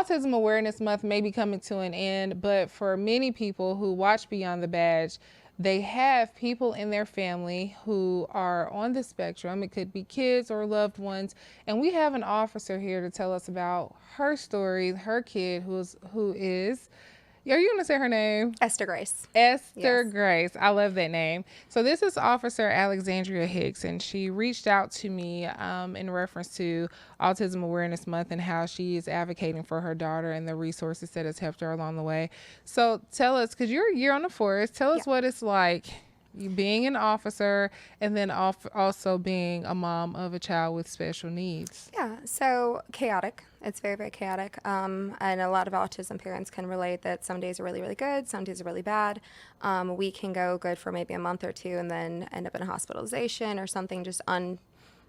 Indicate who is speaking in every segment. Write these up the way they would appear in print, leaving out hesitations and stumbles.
Speaker 1: Autism Awareness Month may be coming to an end, but for many people who watch Beyond the Badge, they have people in their family who are on the spectrum. It could be kids or loved ones. And we have an officer here to tell us about her story, her kid who is, are you going to say her name?
Speaker 2: Ester Grace.
Speaker 1: Ester Grace. I love that name. So this is Officer Alexandria Hicks, and she reached out to me in reference to Autism Awareness Month and how she is advocating for her daughter and the resources that has helped her along the way. So tell us, because you're a year on the force, tell us what it's like you being an officer and then also being a mom of a child with special needs.
Speaker 2: Yeah, so chaotic. It's very, very chaotic. And a lot of autism parents can relate that some days are really, really good, some days are really bad. We can go good for maybe a month or two and then end up in a hospitalization or something just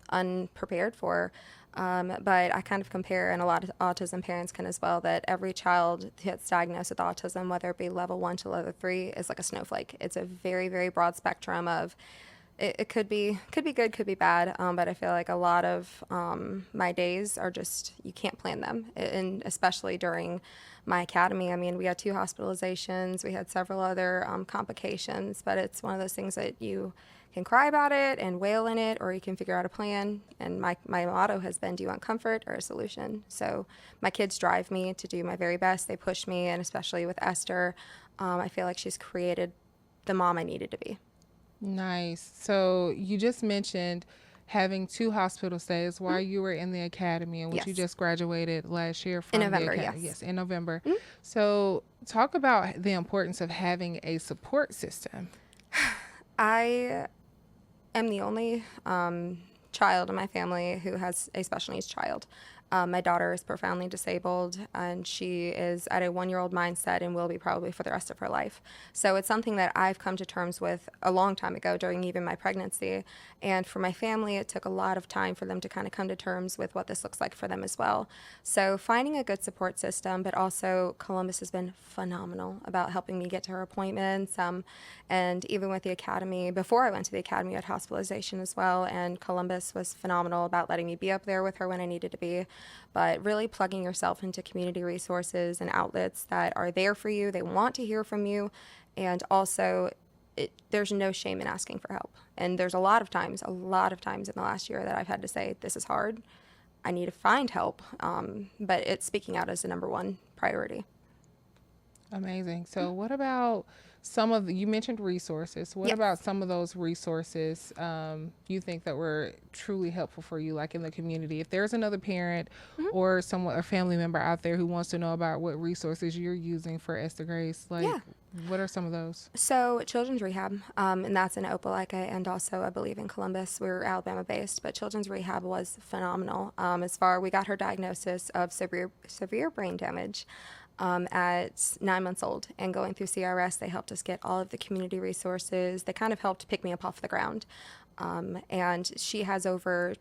Speaker 2: unprepared for. But I kind of compare, and a lot of autism parents can as well, that every child that's diagnosed with autism, whether it be level 1 to level 3, is like a snowflake. It's a very, very broad spectrum of, it could be good, could be bad, but I feel like a lot of my days are just, you can't plan them, and especially during my academy. I mean, we had 2 hospitalizations, we had several other complications, but it's one of those things that you can cry about it and wail in it, or you can figure out a plan. And my motto has been, do you want comfort or a solution? So my kids drive me to do my very best. They push me, and especially with Esther, I feel like she's created the mom I needed to be.
Speaker 1: Nice. So you just mentioned having 2 hospital stays while you were in the academy, and which you just graduated last year from
Speaker 2: in November,
Speaker 1: the academy.
Speaker 2: yes,
Speaker 1: in November. So talk about the importance of having a support system.
Speaker 2: I am the only child in my family who has a special needs child. My daughter is profoundly disabled, and she is at a 1-year-old mindset and will be probably for the rest of her life. So it's something that I've come to terms with a long time ago during even my pregnancy. And for my family, it took a lot of time for them to kind of come to terms with what this looks like for them as well. So finding a good support system, but also Columbus has been phenomenal about helping me get to her appointments. And even with the academy, before I went to the academy, I had hospitalization as well. And Columbus was phenomenal about letting me be up there with her when I needed to be. But really plugging yourself into community resources and outlets that are there for you, they want to hear from you, and also there's no shame in asking for help. And there's a lot of times in the last year that I've had to say, this is hard, I need to find help, but it's speaking out as the number one priority.
Speaker 1: Amazing. So what about you mentioned resources. What about some of those resources you think that were truly helpful for you, like in the community? If there's another parent or a family member out there who wants to know about what resources you're using for Ester Grace, what are some of those?
Speaker 2: So Children's Rehab, and that's in Opelika, and also I believe in Columbus. We're Alabama based, but Children's Rehab was phenomenal. We got her diagnosis of severe brain damage at 9 months old, and going through CRS, they helped us get all of the community resources. They kind of helped pick me up off the ground. And she has over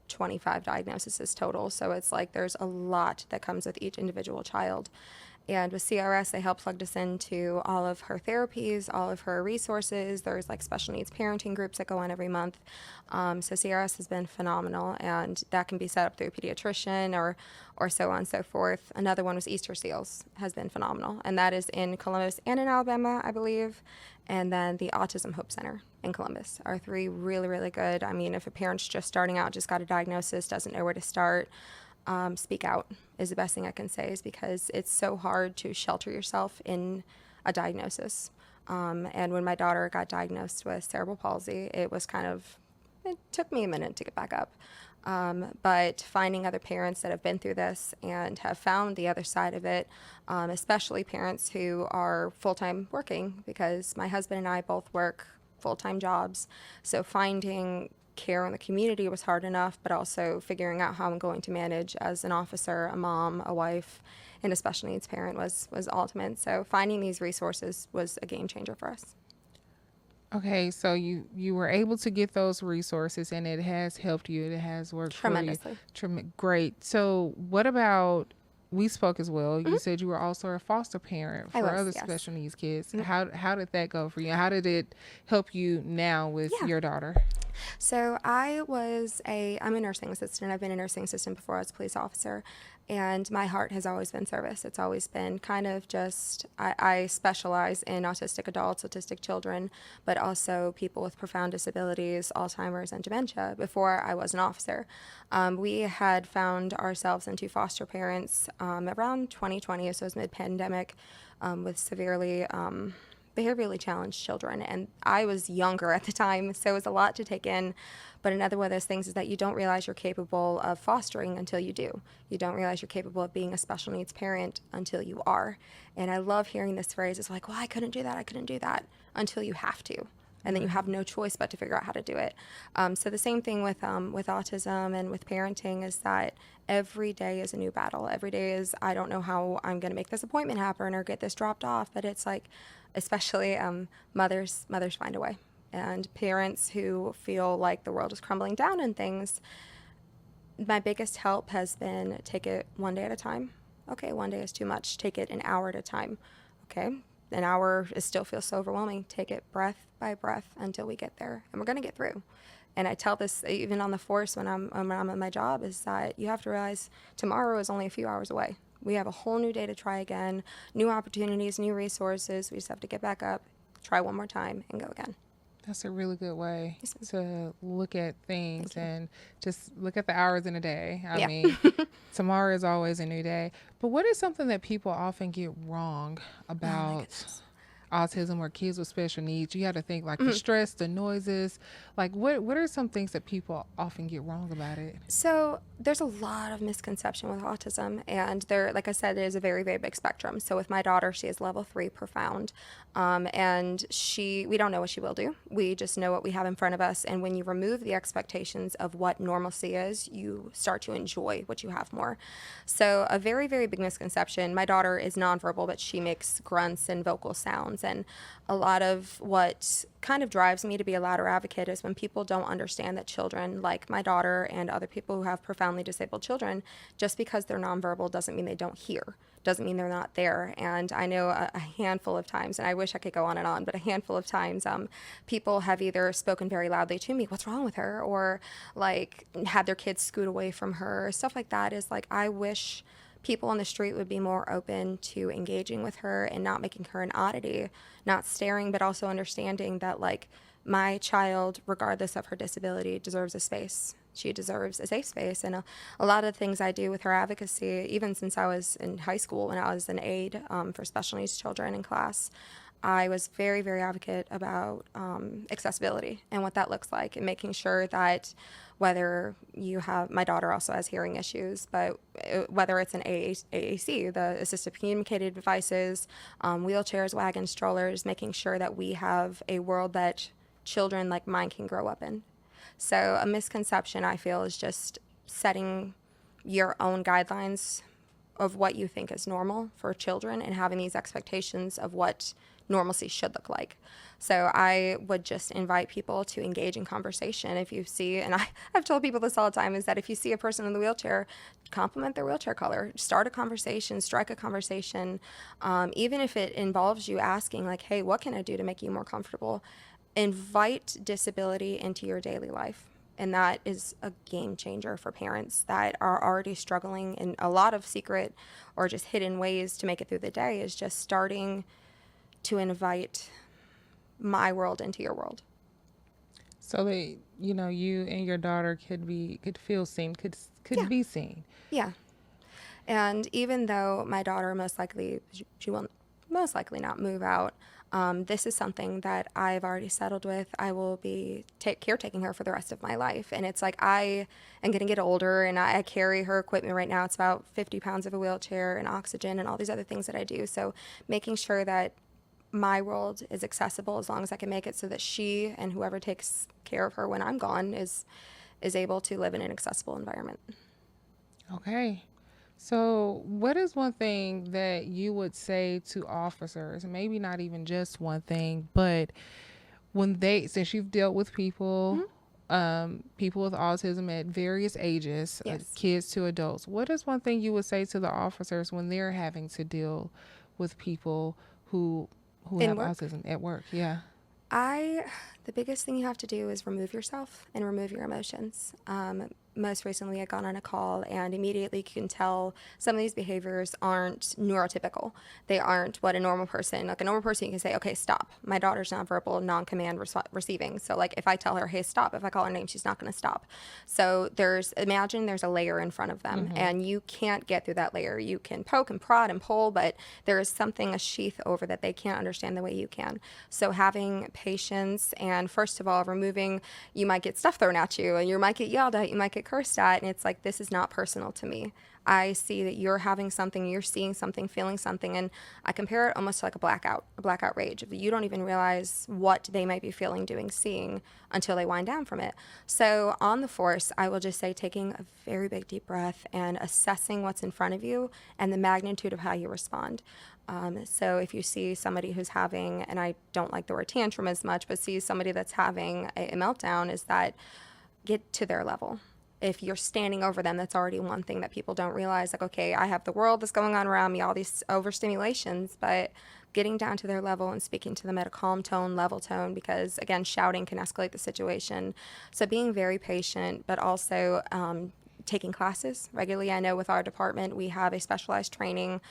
Speaker 2: 25 diagnoses total. So it's like there's a lot that comes with each individual child. And with CRS, they help plug us into all of her therapies, all of her resources. There's like special needs parenting groups that go on every month. So CRS has been phenomenal, and that can be set up through a pediatrician or so on and so forth. Another one was Easter Seals, has been phenomenal, and that is in Columbus and in Alabama, I believe. And then the Autism Hope Center in Columbus are 3 really, really good. I mean, if a parent's just starting out, just got a diagnosis, doesn't know where to start, speak out is the best thing I can say, is because it's so hard to shelter yourself in a diagnosis. And when my daughter got diagnosed with cerebral palsy, it took me a minute to get back up. But finding other parents that have been through this and have found the other side of it, especially parents who are full-time working, because my husband and I both work full-time jobs. So finding care in the community was hard enough, but also figuring out how I'm going to manage as an officer, a mom, a wife, and a special needs parent was ultimate. So finding these resources was a game changer for us.
Speaker 1: Okay, so you were able to get those resources, and it has helped you. It has worked
Speaker 2: tremendously.
Speaker 1: For you. Great. So what about, we spoke as well. You said you were also a foster parent for other special needs kids. How did that go for you? How did it help you now with your daughter?
Speaker 2: So I'm a nursing assistant. I've been a nursing assistant before I was a police officer, and my heart has always been service. It's always been kind of just, I specialize in autistic adults, autistic children, but also people with profound disabilities, Alzheimer's, and dementia before I was an officer. We had found ourselves into foster parents around 2020, so it was mid-pandemic, with severely behaviorally challenged children. And I was younger at the time, so it was a lot to take in. But another one of those things is that you don't realize you're capable of fostering until you do. You don't realize you're capable of being a special needs parent until you are. And I love hearing this phrase. It's like, well, I couldn't do that. I couldn't do that until you have to. And then you have no choice but to figure out how to do it. So the same thing with autism and with parenting is that every day is a new battle. Every day is, I don't know how I'm going to make this appointment happen or get this dropped off. But it's like, especially mothers find a way. And parents who feel like the world is crumbling down and things, my biggest help has been take it one day at a time. Okay, one day is too much. Take it an hour at a time. Okay, an hour still feels so overwhelming. Take it breath by breath until we get there, and we're going to get through. And I tell this even on the force when I'm at my job, is that you have to realize tomorrow is only a few hours away. We have a whole new day to try again, new opportunities, new resources. We just have to get back up, try one more time, and go again.
Speaker 1: That's a really good way
Speaker 2: Yes,
Speaker 1: to look at things and just look at the hours in a day. I
Speaker 2: yeah.
Speaker 1: mean, tomorrow is always a new day. But what is something that people often get wrong
Speaker 2: Oh my
Speaker 1: about
Speaker 2: goodness.
Speaker 1: autism or kids with special needs? You have to think like the stress, the noises. Like what are some things that people often get wrong about it?
Speaker 2: So there's a lot of misconception with autism, and there, like I said, it is a very, very big spectrum. So with my daughter, she is level 3 profound, and we don't know what she will do. We just know what we have in front of us, and when you remove the expectations of what normalcy is, you start to enjoy what you have more. So a very, very big misconception. My daughter is nonverbal, but she makes grunts and vocal sounds, and a lot of what kind of drives me to be a louder advocate is when people don't understand that children like my daughter and other people who have profoundly disabled children, just because they're nonverbal doesn't mean they don't hear, doesn't mean they're not there. And I know a handful of times, and I wish I could go on, but a handful of times people have either spoken very loudly to me, what's wrong with her, or like had their kids scoot away from her, stuff like that. Is like, I wish people on the street would be more open to engaging with her and not making her an oddity, not staring, but also understanding that, like, my child, regardless of her disability, deserves a space. She deserves a safe space. And a lot of the things I do with her advocacy, even since I was in high school when I was an aide for special needs children in class, I was very, very advocate about accessibility and what that looks like, and making sure that whether you have, my daughter also has hearing issues, but whether it's an AAC, the assistive communicated devices, wheelchairs, wagons, strollers, making sure that we have a world that children like mine can grow up in. So a misconception, I feel, is just setting your own guidelines of what you think is normal for children and having these expectations of what normalcy should look like. So I would just invite people to engage in conversation. If you see, and I've told people this all the time, is that if you see a person in the wheelchair, compliment their wheelchair color, start a conversation, strike a conversation, even if it involves you asking, like, hey, what can I do to make you more comfortable? Invite disability into your daily life. And that is a game changer for parents that are already struggling in a lot of secret or just hidden ways to make it through the day, is just starting to invite my world into your world.
Speaker 1: So that you and your daughter could feel seen, could
Speaker 2: Yeah.
Speaker 1: be seen.
Speaker 2: Yeah. And even though my daughter she will most likely not move out, this is something that I've already settled with. I will be caretaking her for the rest of my life. And it's like, I am going to get older, and I carry her equipment right now. It's about 50 pounds of a wheelchair and oxygen and all these other things that I do. So making sure that my world is accessible as long as I can make it, so that she and whoever takes care of her when I'm gone is able to live in an accessible environment.
Speaker 1: Okay. So, what is one thing that you would say to officers? Maybe not even just one thing, but since you've dealt with people, people with autism at various ages,
Speaker 2: Yes.
Speaker 1: kids to adults, what is one thing you would say to the officers when they're having to deal with people who
Speaker 2: In
Speaker 1: have
Speaker 2: work,
Speaker 1: autism at work? Yeah.
Speaker 2: The biggest thing you have to do is remove yourself and remove your emotions. Most recently, I got on a call, and immediately you can tell some of these behaviors aren't neurotypical. They aren't what a normal person, like a normal person, you can say, okay, stop. My daughter's nonverbal, non-command receiving. So like if I tell her, hey, stop, if I call her name, she's not going to stop. So imagine there's a layer in front of them, and you can't get through that layer. You can poke and prod and pull, but there is something, a sheath over that they can't understand the way you can. So having patience, and first of all, removing, you might get stuff thrown at you, and you might get yelled at, you might get cursed at, and it's like, this is not personal to me. I see that you're having something, you're seeing something, feeling something, and I compare it almost to like a blackout rage. You don't even realize what they might be feeling, doing, seeing until they wind down from it. So on the force, I will just say taking a very big deep breath and assessing what's in front of you and the magnitude of how you respond. So if you see somebody who's having, and I don't like the word tantrum as much, but see somebody that's having a meltdown, is that get to their level. If you're standing over them, that's already one thing that people don't realize. Like, okay, I have the world that's going on around me, all these overstimulations, but getting down to their level and speaking to them at a calm tone, level tone, because again, shouting can escalate the situation. So being very patient, but also taking classes regularly. I know with our department, we have a specialized training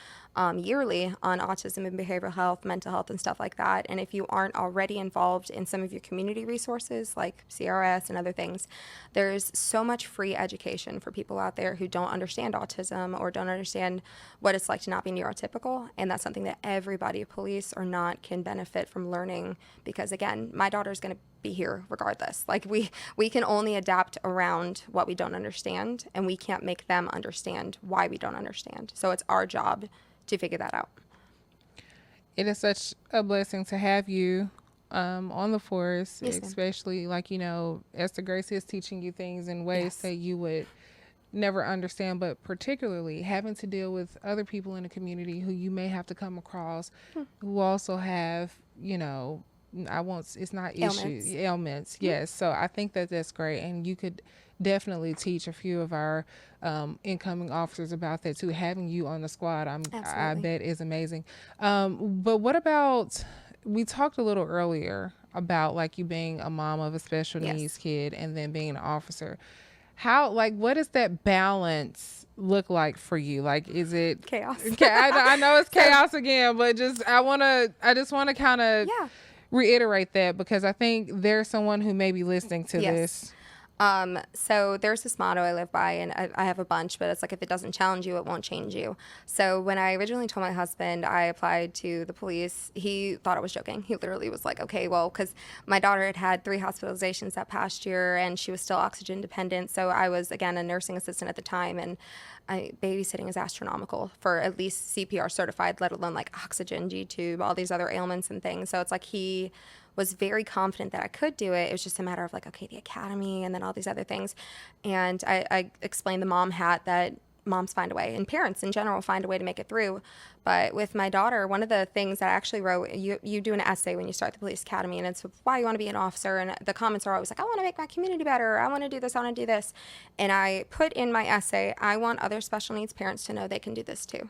Speaker 2: yearly on autism and behavioral health, mental health, and stuff like that. And if you aren't already involved in some of your community resources like CRS and other things, there's so much free education for people out there who don't understand autism or don't understand what it's like to not be neurotypical. And that's something that everybody, police or not, can benefit from learning, because again, my daughter's going to be here regardless. Like we can only adapt around what we don't understand, and we can't make them understand why we don't understand. So it's our job to figure that out.
Speaker 1: It is such a blessing to have you on the force,
Speaker 2: Yes, ma'am.
Speaker 1: especially like, Ester Grace is teaching you things in ways
Speaker 2: Yes.
Speaker 1: that you would never understand, but particularly having to deal with other people in the community who you may have to come across who also have, it's not
Speaker 2: Ailments.
Speaker 1: issues, ailments. Yes. So I think that that's great. And you could definitely teach a few of our incoming officers about that too. Having you on the squad, I
Speaker 2: Absolutely.
Speaker 1: bet is amazing. But what about, we talked a little earlier about like you being a mom of a special needs
Speaker 2: Yes.
Speaker 1: kid and then being an officer. How, like, what does that balance look like for you? Like, is it
Speaker 2: Chaos.
Speaker 1: I know it's chaos again, but I just want to kind of
Speaker 2: Yeah.
Speaker 1: reiterate that, because I think there's someone who may be listening to
Speaker 2: Yes.
Speaker 1: this.
Speaker 2: So there's this motto I live by, and I have a bunch, but it's like, if it doesn't challenge you, it won't change you. So when I originally told my husband I applied to the police, he thought I was joking. He literally was like, okay, well, because my daughter had had 3 hospitalizations that past year, and she was still oxygen dependent. So I was, again, a nursing assistant at the time, and babysitting is astronomical for at least CPR certified, let alone like oxygen, G-tube, all these other ailments and things. So it's like he was very confident that I could do it. It was just a matter of like, okay, the academy and then all these other things. And I explained the mom hat that moms find a way, and parents in general find a way to make it through. But with my daughter, one of the things that I actually wrote, you do an essay when you start the police academy, and it's why you want to be an officer. And the comments are always like, I want to make my community better. I want to do this. I want to do this. And I put in my essay, I want other special needs parents to know they can do this too.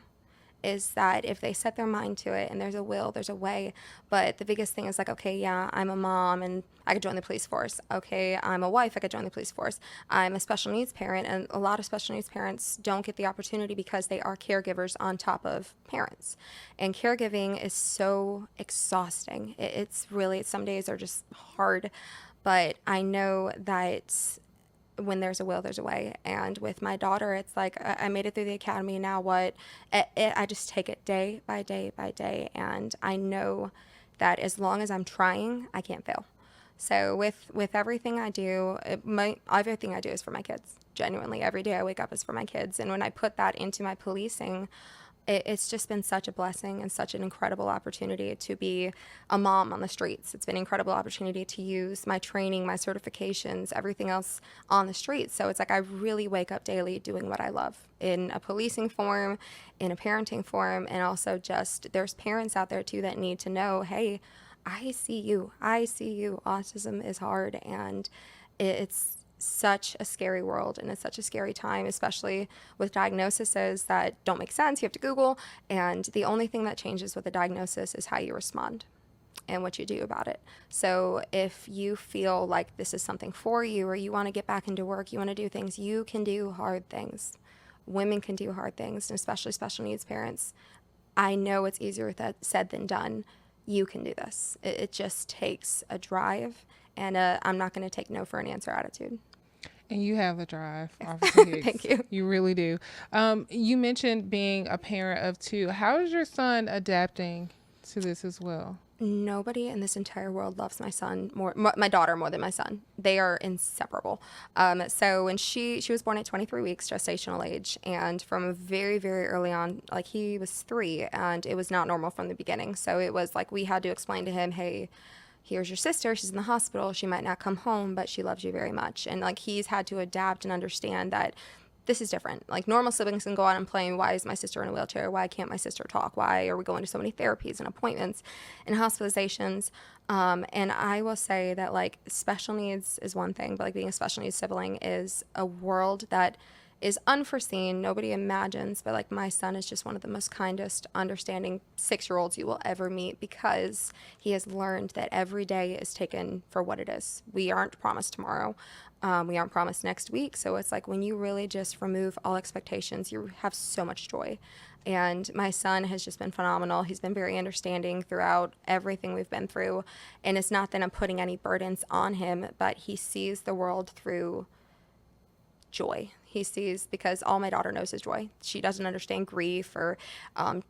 Speaker 2: Is that if they set their mind to it and there's a will, there's a way. But the biggest thing is like, okay, yeah, I'm a mom and I could join the police force. Okay, I'm a wife, I could join the police force. I'm a special needs parent, and a lot of special needs parents don't get the opportunity because they are caregivers on top of parents. And caregiving is so exhausting. It's really, some days are just hard. But I know that when there's a will, there's a way. And with my daughter, it's like I made it through the academy. Now what? I just take it day by day by day. And I know that as long as I'm trying, I can't fail. So with everything I do, everything I do is for my kids. Genuinely, every day I wake up is for my kids. And when I put that into my policing, it's just been such a blessing and such an incredible opportunity to be a mom on the streets. It's been an incredible opportunity to use my training, my certifications, everything else on the streets. So it's like I really wake up daily doing what I love in a policing form, in a parenting form, and also just there's parents out there too that need to know, hey, I see you. I see you. Autism is hard, and it's such a scary world, and it's such a scary time, especially with diagnoses that don't make sense. You have to Google, and the only thing that changes with a diagnosis is how you respond. and what you do about it. So if you feel like this is something for you, or you want to get back into work, you want to do things, you can do hard things. Women can do hard things, and especially special needs parents. I know it's easier said than done. You can do this. It just takes a drive and I'm not going to take no for an answer attitude.
Speaker 1: And you have the drive, Officer Hicks.
Speaker 2: Thank you.
Speaker 1: You really do. You mentioned being a parent of two. How is your son adapting to this as well?
Speaker 2: Nobody in this entire world loves my son my daughter more than my son. They are inseparable. So when she was born at 23 weeks gestational age, and from very, very early on, like he was 3, and it was not normal from the beginning. So it was like we had to explain to him, hey, here's your sister. She's in the hospital. She might not come home, but she loves you very much. And like he's had to adapt and understand that this is different. Like normal siblings can go out and play. Why is my sister in a wheelchair? Why can't my sister talk? Why are we going to so many therapies and appointments and hospitalizations? And I will say that like special needs is one thing, but like being a special needs sibling is a world that is unforeseen. Nobody imagines, but like my son is just one of the most kindest, understanding 6-year-olds you will ever meet, because he has learned that every day is taken for what it is. We aren't promised tomorrow. We aren't promised next week. So it's like when you really just remove all expectations, you have so much joy. And my son has just been phenomenal. He's been very understanding throughout everything we've been through. And it's not that I'm putting any burdens on him, but he sees the world through joy. He sees, because all my daughter knows is joy. She doesn't understand grief or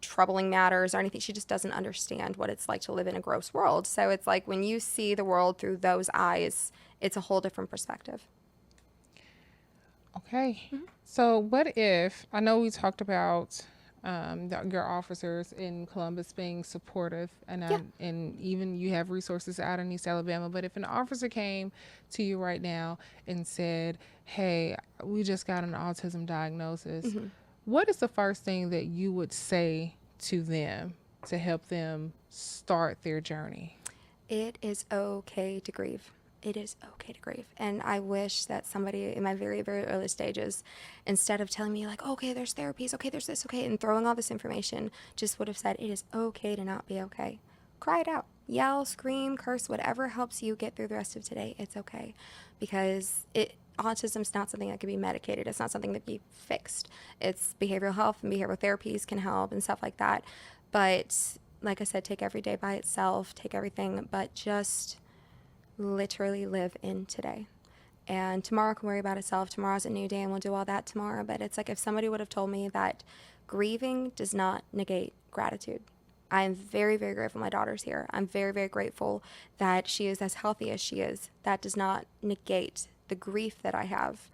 Speaker 2: troubling matters or anything. She just doesn't understand what it's like to live in a gross world. So it's like when you see the world through those eyes, it's a whole different perspective.
Speaker 1: Okay. Mm-hmm. So what if, I know we talked about your officers in Columbus being supportive, and and even you have resources out in East Alabama, but if an officer came to you right now and said, hey, we just got an autism diagnosis, mm-hmm. what is the first thing that you would say to them to help them start their journey?
Speaker 2: It is okay to grieve. It is okay to grieve. And I wish that somebody in my very, very early stages, instead of telling me like, okay, there's therapies, okay, there's this, okay, and throwing all this information, just would have said, it is okay to not be okay. Cry it out. Yell, scream, curse, whatever helps you get through the rest of today. It's okay. Because autism is not something that can be medicated. It's not something that can be fixed. It's behavioral health and behavioral therapies can help and stuff like that. But like I said, take every day by itself, take everything, but just literally live in today. And tomorrow can worry about itself. Tomorrow's a new day and we'll do all that tomorrow. But it's like if somebody would have told me that grieving does not negate gratitude. I am very, very grateful my daughter's here. I'm very, very grateful that she is as healthy as she is. That does not negate the grief that I have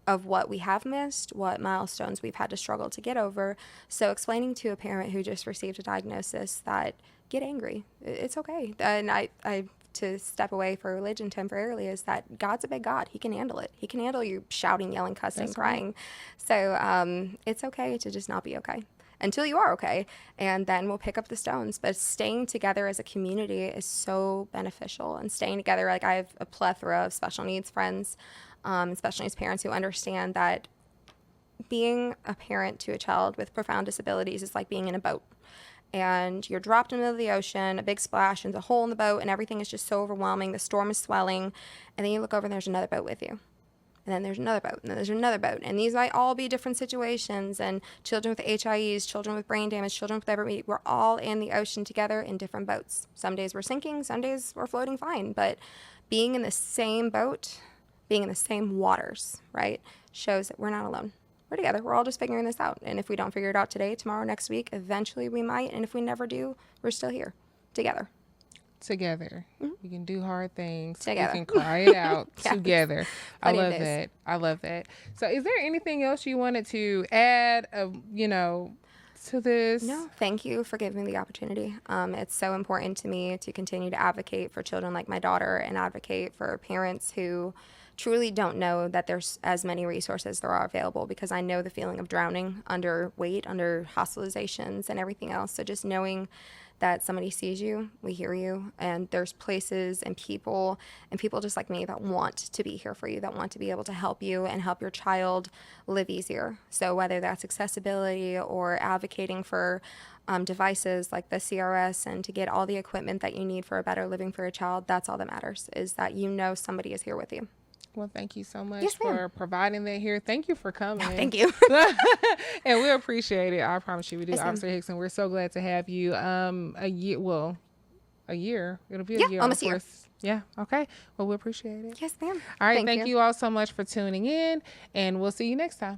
Speaker 2: of what we have missed, what milestones we've had to struggle to get over. So explaining to a parent who just received a diagnosis that get angry, it's okay. And I to step away for religion temporarily is that God's a big God. He can handle it. He can handle you shouting, yelling, cussing, that's crying. Right. So it's okay to just not be okay until you are okay. And then we'll pick up the stones. But staying together as a community is so beneficial. And staying together, like I have a plethora of special needs friends, special needs parents who understand that being a parent to a child with profound disabilities is like being in a boat. And you're dropped in the middle of the ocean, a big splash, and a hole in the boat, and everything is just so overwhelming. The storm is swelling, and then you look over and there's another boat with you. And then there's another boat, and then there's another boat. And these might all be different situations, and children with HIEs, children with brain damage, children with whatever, we're all in the ocean together in different boats. Some days we're sinking, some days we're floating fine. But being in the same boat, being in the same waters, right, shows that we're not alone. We're together. We're all just figuring this out. And if we don't figure it out today, tomorrow, next week, eventually we might. And if we never do, we're still here together.
Speaker 1: Together. Mm-hmm. We can do hard things.
Speaker 2: Together.
Speaker 1: We can cry it out
Speaker 2: yes.
Speaker 1: Together. I love that. I love that. So is there anything else you wanted to add, to this?
Speaker 2: No, thank you for giving me the opportunity. It's so important to me to continue to advocate for children like my daughter and advocate for parents who truly don't know that there's as many resources there are available, because I know the feeling of drowning under weight, under hospitalizations and everything else. So just knowing that somebody sees you, we hear you, and there's places and people just like me that want to be here for you, that want to be able to help you and help your child live easier. So whether that's accessibility or advocating for devices like the CRS and to get all the equipment that you need for a better living for your child, that's all that matters, is that you know somebody is here with you.
Speaker 1: Well, thank you so much
Speaker 2: Yes, ma'am.
Speaker 1: for providing that here. Thank you for coming.
Speaker 2: Thank you.
Speaker 1: And we appreciate it. I promise you we do,
Speaker 2: Yes, ma'am.
Speaker 1: Officer Hicks, and we're so glad to have you. A year. It'll be a
Speaker 2: Yeah,
Speaker 1: year.
Speaker 2: almost a year.
Speaker 1: Yeah. Okay. Well, we appreciate it.
Speaker 2: Yes, ma'am.
Speaker 1: All right. Thank you all so much for tuning in, and we'll see you next time.